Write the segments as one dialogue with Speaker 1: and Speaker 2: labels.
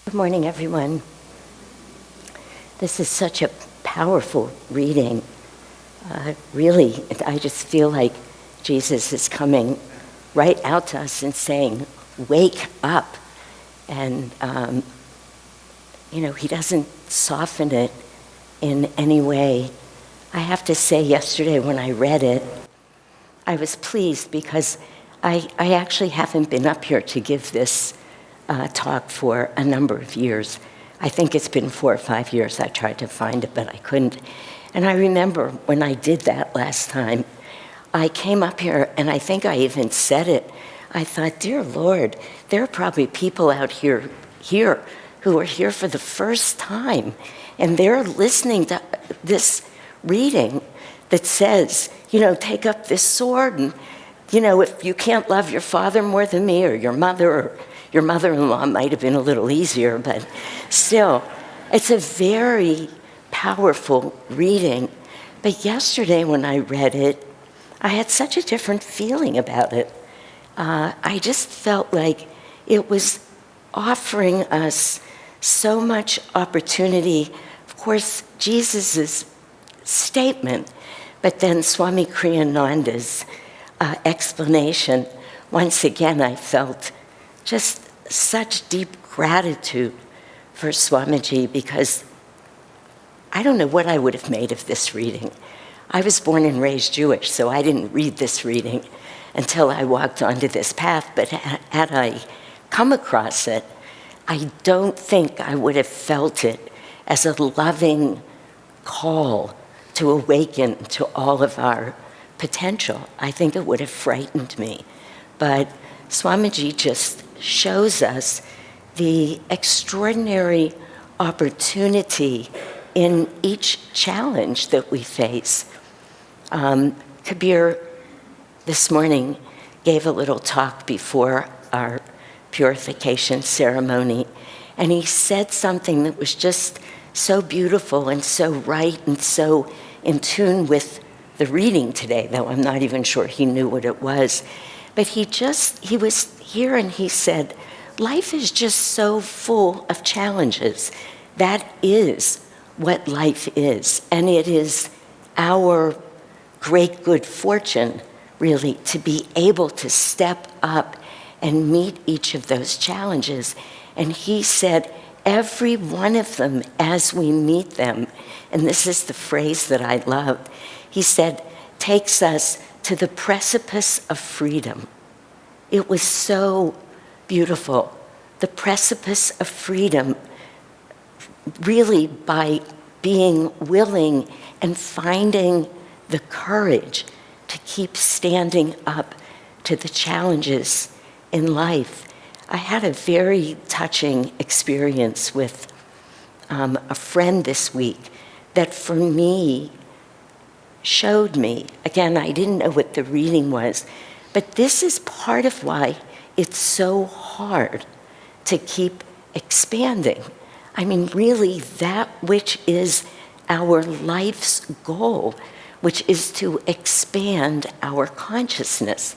Speaker 1: Good morning, everyone. This is such a powerful reading. Really, I just feel like Jesus is coming right out to us and saying, wake up. And, he doesn't soften it in any way. I have to say, yesterday when I read it, I was pleased because I actually haven't been up here to give this talk for a number of years. I think it's been 4 or 5 years. I tried to find it, but I couldn't. And I remember when I did that last time, I came up here, and I think I even said it. I thought, dear Lord, there are probably people out here who are here for the first time, and they're listening to this reading that says, take up this sword, and, if you can't love your father more than me, or your mother-in-law might have been a little easier, but still, it's a very powerful reading. But yesterday when I read it, I had such a different feeling about it. I just felt like it was offering us so much opportunity. Of course, Jesus' statement, but then Swami Kriyananda's explanation. Once again, I felt just such deep gratitude for Swamiji, because I don't know what I would have made of this reading. I was born and raised Jewish, so I didn't read this reading until I walked onto this path. But had I come across it, I don't think I would have felt it as a loving call to awaken to all of our potential. I think it would have frightened me. But Swamiji just shows us the extraordinary opportunity in each challenge that we face. Kabir this morning gave a little talk before our purification ceremony, and he said something that was just so beautiful and so right and so in tune with the reading today, though I'm not even sure he knew what it was. But he was here and he said, life is just so full of challenges. That is what life is. And it is our great good fortune, really, to be able to step up and meet each of those challenges. And he said, every one of them, as we meet them, and this is the phrase that I loved, he said, takes us to the precipice of freedom. It was so beautiful. The precipice of freedom, really by being willing and finding the courage to keep standing up to the challenges in life. I had a very touching experience with a friend this week that for me showed me, again, I didn't know what the reading was, but this is part of why it's so hard to keep expanding. I mean, really, that which is our life's goal, which is to expand our consciousness,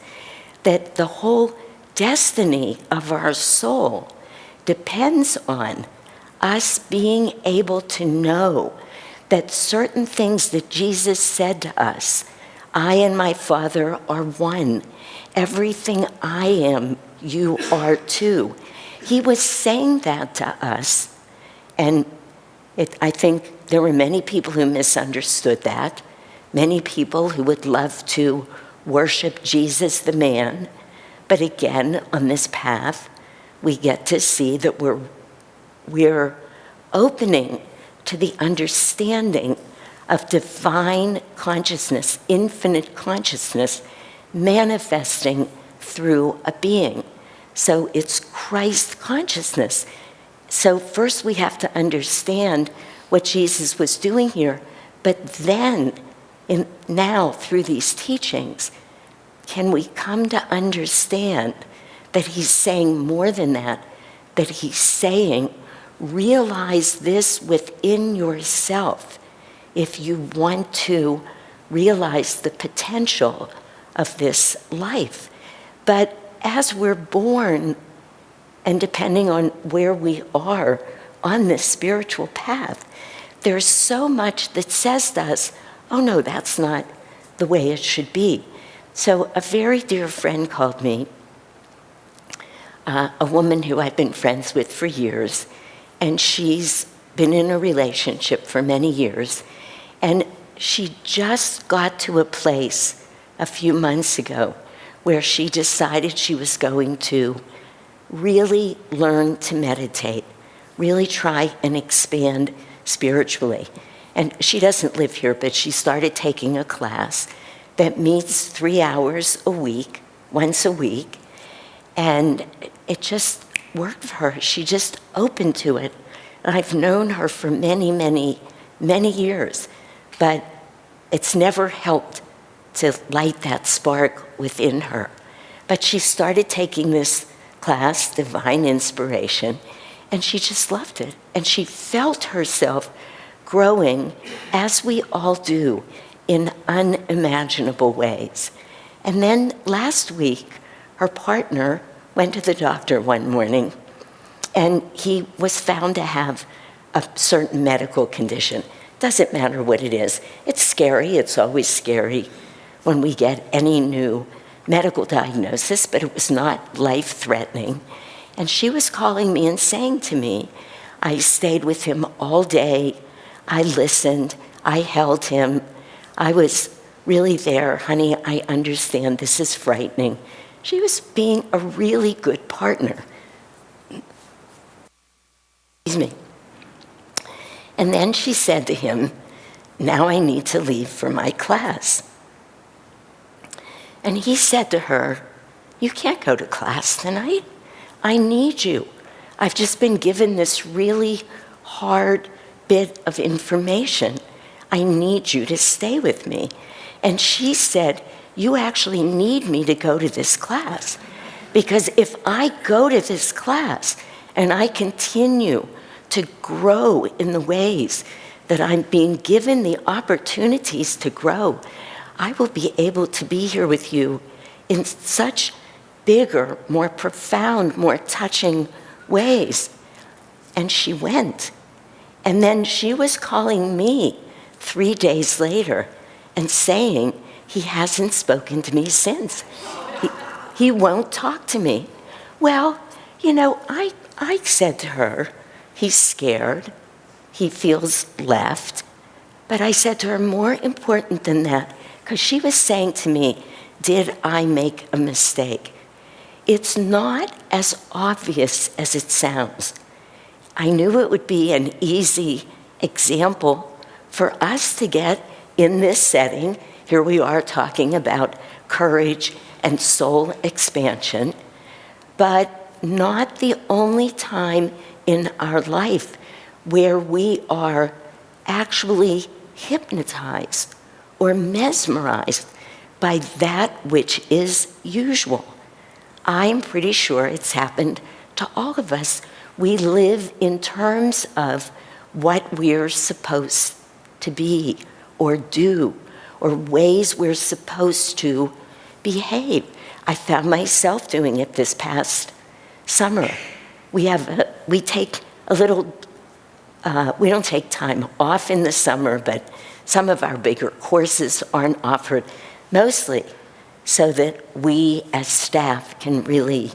Speaker 1: that the whole destiny of our soul depends on us being able to know that certain things that Jesus said to us, I and my Father are one. Everything I am, you are too. He was saying that to us, and I think there were many people who misunderstood that, many people who would love to worship Jesus the man. But again, on this path, we get to see that we're opening to the understanding of divine consciousness, infinite consciousness, manifesting through a being. So it's Christ consciousness. So first we have to understand what Jesus was doing here, but then, now through these teachings, can we come to understand that he's saying more than that, that he's saying, realize this within yourself if you want to realize the potential of this life. But as we're born And depending on where we are on this spiritual path, there's so much that says to us, oh no, that's not the way it should be. So a very dear friend called me, a woman who I've been friends with for years, and she's been in a relationship for many years, and she just got to a place a few months ago where she decided she was going to really learn to meditate, really try and expand spiritually. And she doesn't live here, but she started taking a class that meets 3 hours a week, once a week, and it just worked for her. She just opened to it. And I've known her for many, many, many years, but it's never helped to light that spark within her. But she started taking this class, Divine Inspiration, and she just loved it. And she felt herself growing, as we all do, in unimaginable ways. And then last week, her partner went to the doctor one morning, and he was found to have a certain medical condition. Doesn't matter what it is. It's scary. It's always scary when we get any new medical diagnosis, but it was not life-threatening. And she was calling me and saying to me, I stayed with him all day. I listened. I held him. I was really there. Honey, I understand this is frightening. She was being a really good partner. Excuse me. And then she said to him, now I need to leave for my class. And he said to her, you can't go to class tonight. I need you. I've just been given this really hard bit of information. I need you to stay with me. And she said, you actually need me to go to this class, because if I go to this class and I continue to grow in the ways that I'm being given the opportunities to grow, I will be able to be here with you in such bigger, more profound, more touching ways. And she went. And then she was calling me 3 days later and saying, he hasn't spoken to me since. He won't talk to me. Well, you know, I said to her, he's scared, he feels left. But I said to her, more important than that, because she was saying to me, did I make a mistake? It's not as obvious as it sounds. I knew it would be an easy example for us to get in this setting. Here we are talking about courage and soul expansion, but not the only time in our life where we are actually hypnotized or mesmerized by that which is usual. I'm pretty sure it's happened to all of us. We live in terms of what we're supposed to be or do, or ways we're supposed to behave. I found myself doing it this past summer. We take a little, we don't take time off in the summer, but some of our bigger courses aren't offered, mostly so that we as staff can really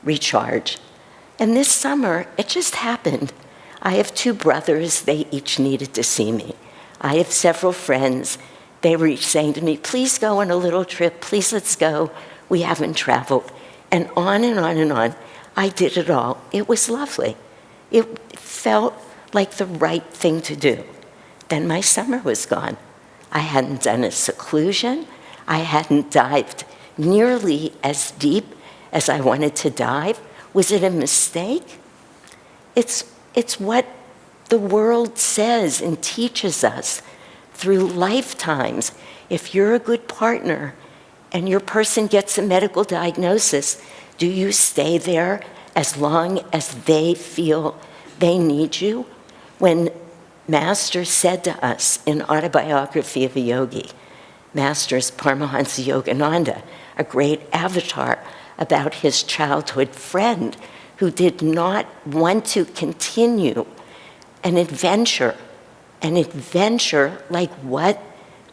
Speaker 1: recharge. And this summer, it just happened. I have 2 brothers, they each needed to see me. I have several friends, they were each saying to me, please go on a little trip, please let's go, we haven't traveled. And on and on and on, I did it all. It was lovely. It felt like the right thing to do. Then my summer was gone. I hadn't done a seclusion, I hadn't dived nearly as deep as I wanted to dive. Was it a mistake? It's what the world says and teaches us through lifetimes. If you're a good partner and your person gets a medical diagnosis, do you stay there as long as they feel they need you? When Master said to us in Autobiography of a Yogi, Master's Paramahansa Yogananda, a great avatar about his childhood friend who did not want to continue an adventure like what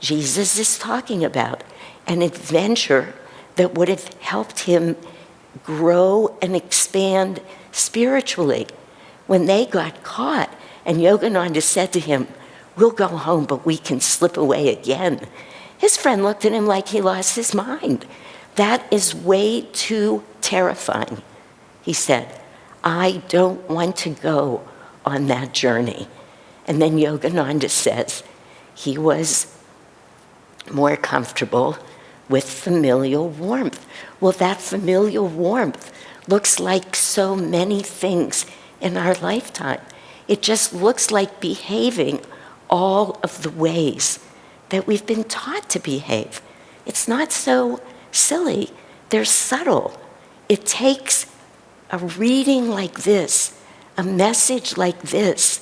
Speaker 1: Jesus is talking about, an adventure that would have helped him grow and expand spiritually. When they got caught, and Yogananda said to him, "We'll go home, but we can slip away again," his friend looked at him like he lost his mind. "That is way too terrifying," he said. "I don't want to go on that journey." And then Yogananda says he was more comfortable with familial warmth. Well, that familial warmth looks like so many things in our lifetime. It just looks like behaving all of the ways that we've been taught to behave. It's not so silly. They're subtle. It takes a reading like this, a message like this,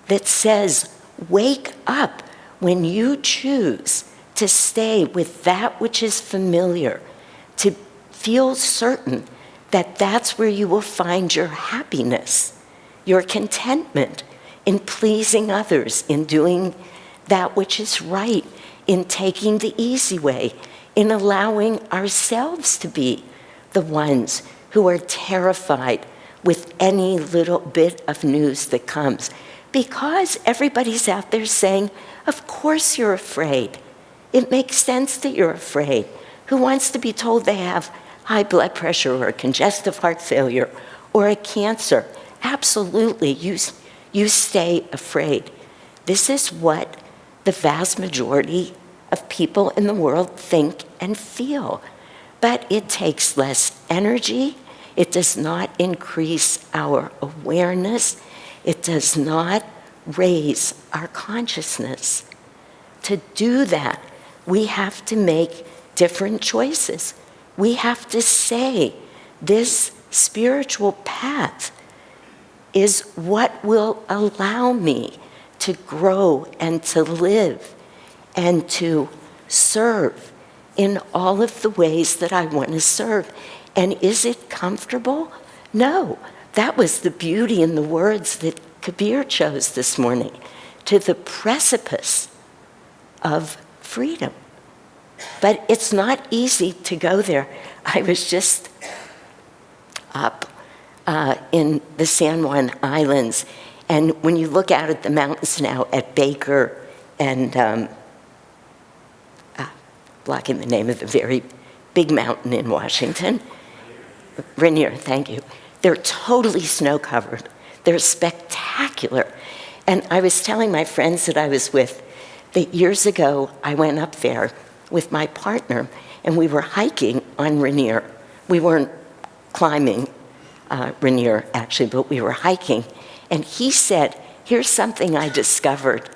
Speaker 1: that says, wake up when you choose to stay with that which is familiar, to feel certain that that's where you will find your happiness, your contentment in pleasing others, in doing that which is right, in taking the easy way, in allowing ourselves to be the ones who are terrified with any little bit of news that comes. Because everybody's out there saying, of course you're afraid. It makes sense that you're afraid. Who wants to be told they have high blood pressure or congestive heart failure or a cancer? Absolutely, you stay afraid. This is what the vast majority of people in the world think and feel. But it takes less energy. It does not increase our awareness. It does not raise our consciousness. To do that, we have to make different choices. We have to say, this spiritual path is what will allow me to grow and to live and to serve in all of the ways that I want to serve. And is it comfortable? No. That was the beauty in the words that Kabir chose this morning, to the precipice of freedom. But it's not easy to go there. I was just up in the San Juan Islands, and when you look out at the mountains now at Baker and blocking the name of the very big mountain in Washington, Rainier, thank you. They're totally snow-covered. They're spectacular. And I was telling my friends that I was with that years ago I went up there with my partner, and we were hiking on Rainier. We weren't climbing Rainier, actually, but we were hiking. And he said, here's something I discovered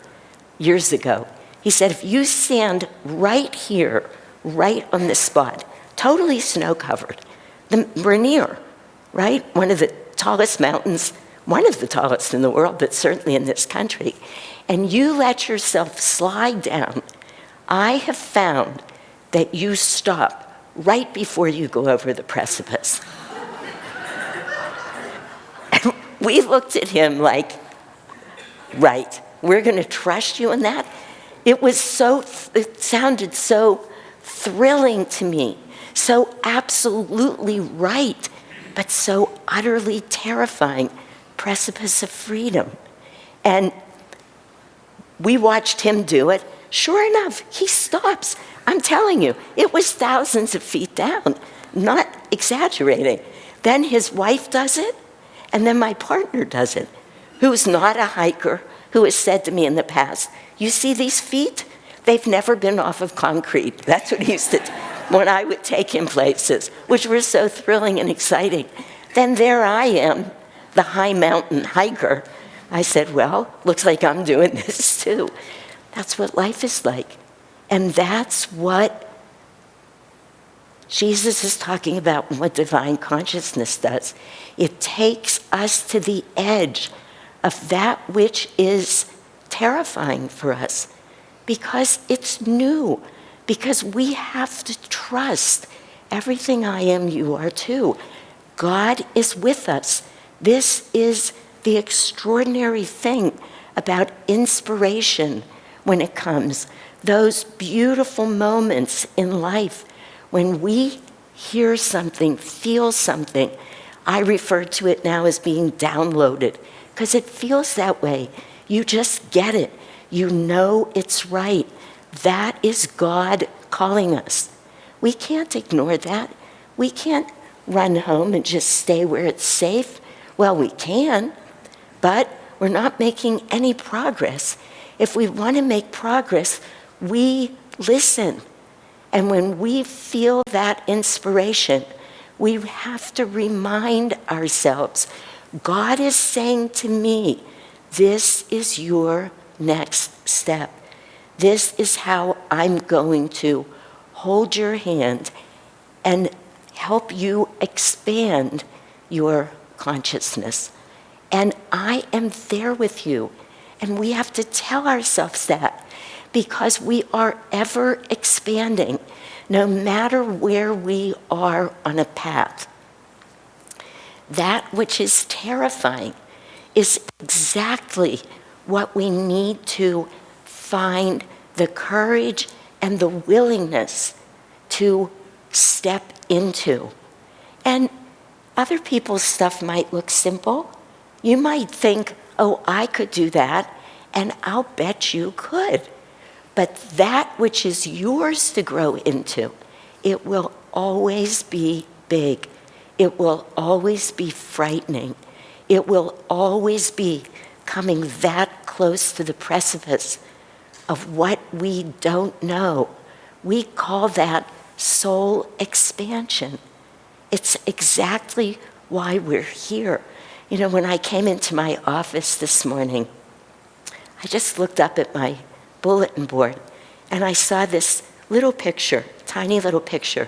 Speaker 1: years ago. He said, if you stand right here, right on this spot, totally snow-covered, the Rainier, right? One of the tallest mountains, one of the tallest in the world, but certainly in this country. And you let yourself slide down, I have found that you stop right before you go over the precipice. We looked at him like, right, we're going to trust you in that? It sounded so thrilling to me, so absolutely right, but so utterly terrifying. Precipice of freedom. And we watched him do it. Sure enough, he stops. I'm telling you, it was thousands of feet down, not exaggerating. Then his wife does it, and then my partner does it, who's not a hiker, who has said to me in the past, you see these feet? They've never been off of concrete. That's what he used to, when I would take him places, which were so thrilling and exciting. Then there I am, the high mountain hiker. I said, well, looks like I'm doing this too. That's what life is like. And that's what Jesus is talking about, what divine consciousness does. It takes us to the edge of that which is terrifying for us because it's new, because we have to trust everything I am, you are too. God is with us. This is the extraordinary thing about inspiration when it comes. Those beautiful moments in life when we hear something, feel something. I refer to it now as being downloaded because it feels that way. You just get it. You know it's right. That is God calling us. We can't ignore that. We can't run home and just stay where it's safe. Well, we can, but we're not making any progress. If we want to make progress, we listen. And when we feel that inspiration, we have to remind ourselves, God is saying to me, this is your next step. This is how I'm going to hold your hand and help you expand your consciousness. And I am there with you. And we have to tell ourselves that because we are ever expanding, no matter where we are on a path. That which is terrifying is exactly what we need to find the courage and the willingness to step into. And other people's stuff might look simple. You might think, oh, I could do that, and I'll bet you could. But that which is yours to grow into, it will always be big. It will always be frightening. It will always be coming that close to the precipice of what we don't know. We call that soul expansion. It's exactly why we're here. You know, when I came into my office this morning, I just looked up at my bulletin board and I saw this little picture, tiny little picture,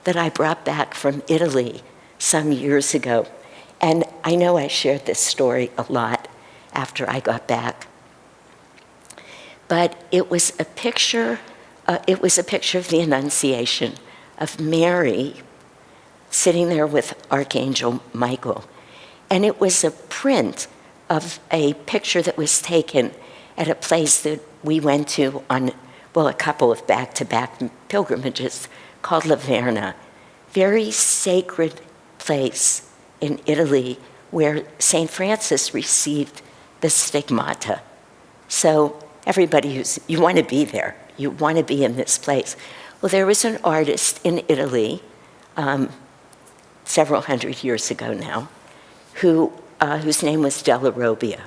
Speaker 1: that I brought back from Italy some years ago. And I know I shared this story a lot after I got back. But it was a picture of the Annunciation, of Mary sitting there with Archangel Michael. And it was a print of a picture that was taken at a place that we went to on, well, a couple of back-to-back pilgrimages called La Verna. Very sacred place in Italy where St. Francis received the stigmata. So everybody you want to be there. You want to be in this place. Well, there was an artist in Italy several hundred years ago now whose name was Della Robbia.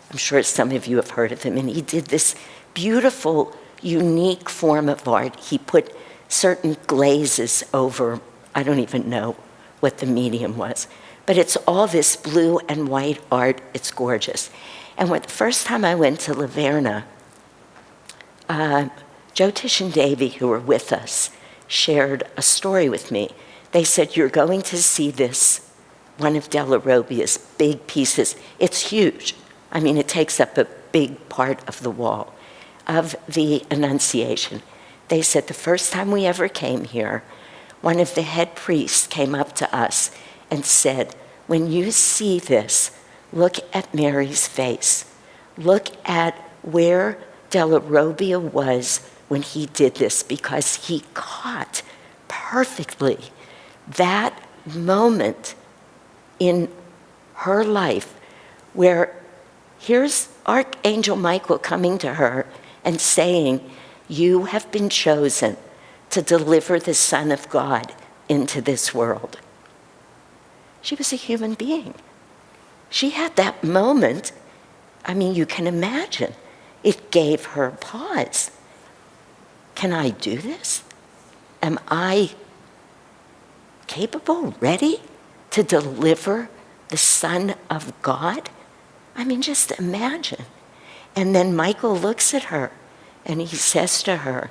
Speaker 1: I'm sure some of you have heard of him. And he did this beautiful, unique form of art. He put certain glazes over, I don't even know what the medium was. But it's all this blue and white art. It's gorgeous. And the first time I went to La Verna, Joe Tish and Davy, who were with us, shared a story with me. They said, you're going to see this, one of Della Robbia's big pieces. It's huge. I mean, it takes up a big part of the wall of the Annunciation. They said the first time we ever came here, one of the head priests came up to us and said, when you see this, look at Mary's face. Look at where Della Robbia was when he did this, because he caught perfectly that moment in her life where here's Archangel Michael coming to her and saying, you have been chosen to deliver the Son of God into this world. She was a human being. She had that moment. I mean, you can imagine. It gave her pause. Can I do this? Am I capable, ready to deliver the Son of God? I mean, just imagine. And then Michael looks at her and he says to her,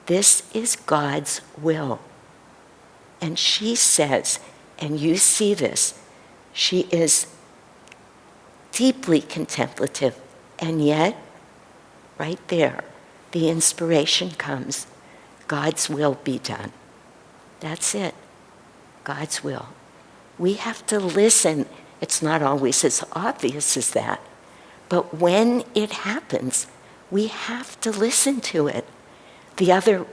Speaker 1: this is God's will. And she says, and you see this, she is deeply contemplative, and yet, right there, the inspiration comes. God's will be done. That's it. God's will. We have to listen. It's not always as obvious as that. But when it happens, we have to listen to it.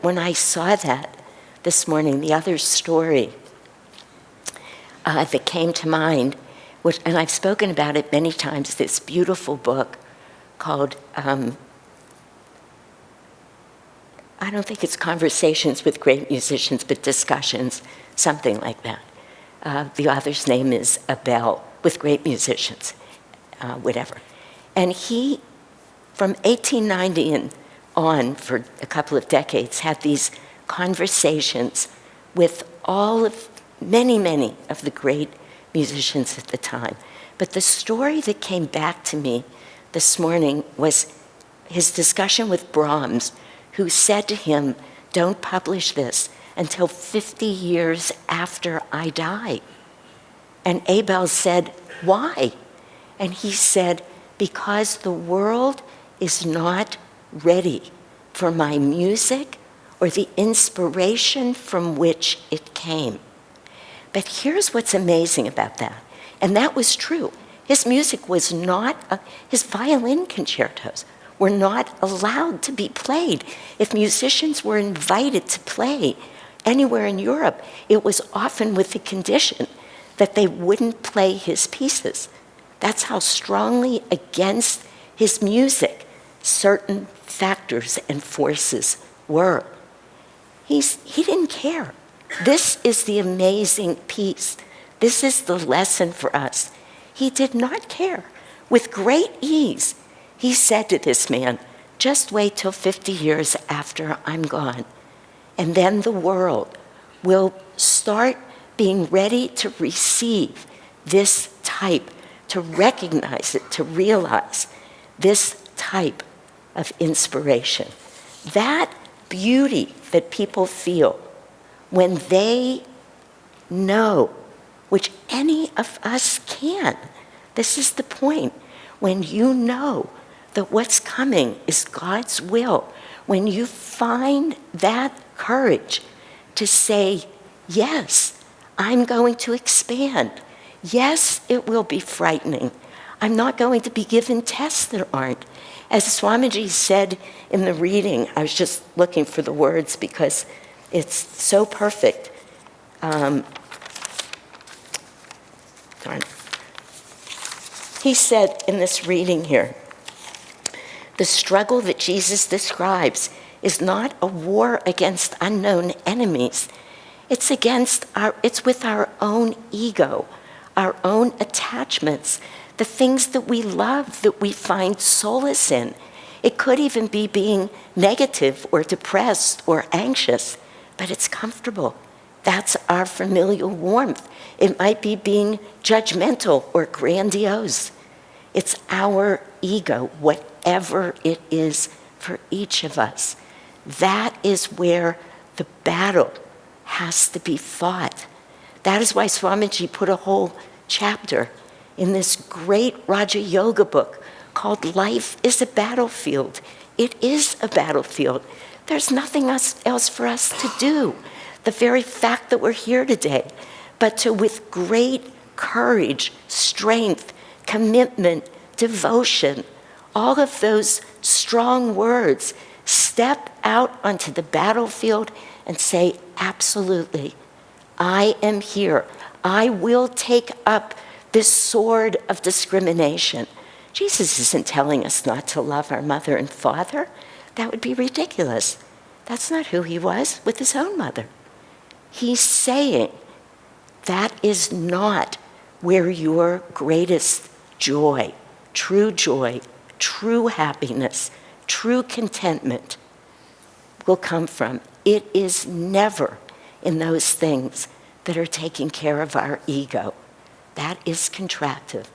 Speaker 1: When I saw that this morning, the other story that came to mind, and I've spoken about it many times, this beautiful book called, I don't think it's Conversations with Great Musicians, but Discussions, something like that. The author's name is Abel, with great musicians, whatever. And he, from 1890 and on, for a couple of decades, had these conversations with many of the great musicians at the time. But the story that came back to me this morning was his discussion with Brahms, who said to him, "Don't publish this until 50 years after I die." And Abel said, "Why?" And he said, "Because the world is not ready for my music or the inspiration from which it came." But here's what's amazing about that. And that was true. His music was not, his violin concertos were not allowed to be played. If musicians were invited to play anywhere in Europe, it was often with the condition that they wouldn't play his pieces. That's how strongly against his music certain factors and forces were. He didn't care. This is the amazing piece. This is the lesson for us. He did not care. With great ease, he said to this man, "Just wait till 50 years after I'm gone, and then the world will start being ready to receive this type, to recognize it, to realize this type of inspiration." That beauty that people feel when they know, which any of us can. This is the point. When you know that what's coming is God's will, when you find that courage to say, "Yes, I'm going to expand. Yes, it will be frightening. I'm not going to be given tests that aren't." As Swamiji said in the reading, I was just looking for the words because it's so perfect. He said in this reading here, the struggle that Jesus describes is not a war against unknown enemies. It's with our own ego, our own attachments, the things that we love, that we find solace in. It could even be being negative or depressed or anxious, but it's comfortable. That's our familial warmth. It might be being judgmental or grandiose. It's our ego, whatever it is for each of us. That is where the battle has to be fought. That is why Swamiji put a whole chapter in this great Raja Yoga book called Life is a Battlefield. It is a battlefield. There's nothing else for us to do. The very fact that we're here today, but to, with great courage, strength, commitment, devotion, all of those strong words, step out onto the battlefield and say, absolutely, I am here. I will take up this sword of discrimination. Jesus isn't telling us not to love our mother and father. That would be ridiculous. That's not who he was with his own mother. He's saying that is not where your greatest joy, true happiness, true contentment will come from. It is never in those things that are taking care of our ego. That is contractive.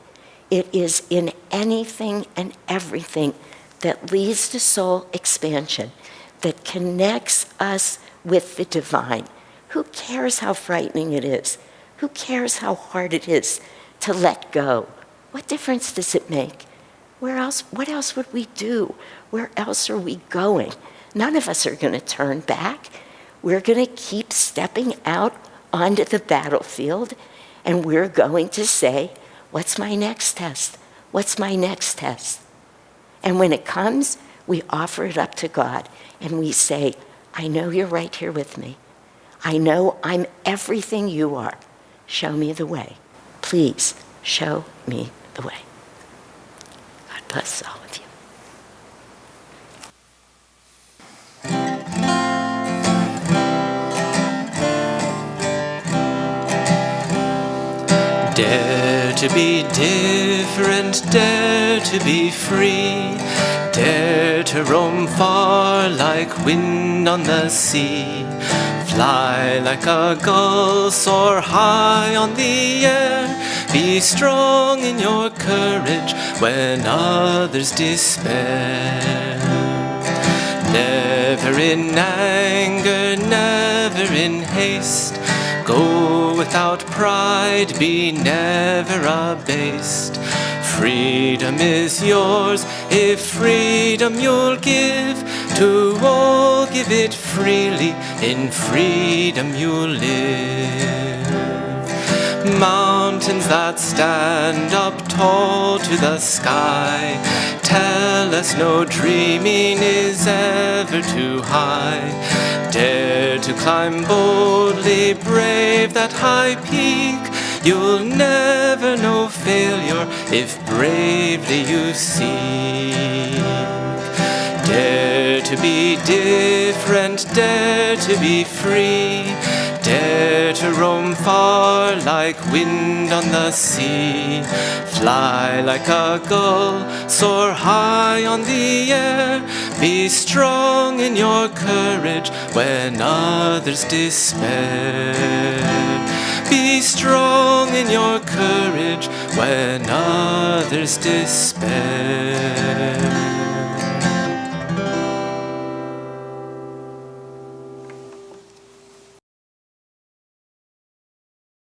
Speaker 1: It is in anything and everything that leads to soul expansion, that connects us with the divine. Who cares how frightening it is? Who cares how hard it is to let go? What difference does it make? What else would we do? Where else are we going? None of us are going to turn back. We're going to keep stepping out onto the battlefield, and we're going to say, what's my next test? What's my next test? And when it comes, we offer it up to God, and we say, I know you're right here with me. I know I'm everything you are. Show me the way. Please show me the way. God bless all of you.
Speaker 2: Dare to be different, dare to be free, dare to roam far like wind on the sea, fly like a gull, soar high on the air, be strong in your courage when others despair. Never in anger, never in haste, go without pride, be never abased. Freedom is yours, if freedom you'll give, to all give it freely, in freedom you'll live. Mountains that stand up tall to the sky tell us no dreaming is ever too high. Dare to climb boldly, brave that high peak. You'll never know failure if bravely you seek. Dare to be different, dare to be free, dare to roam far like wind on the sea, fly like a gull, soar high on the air, be strong in your courage when others despair. Be strong in your courage when others despair.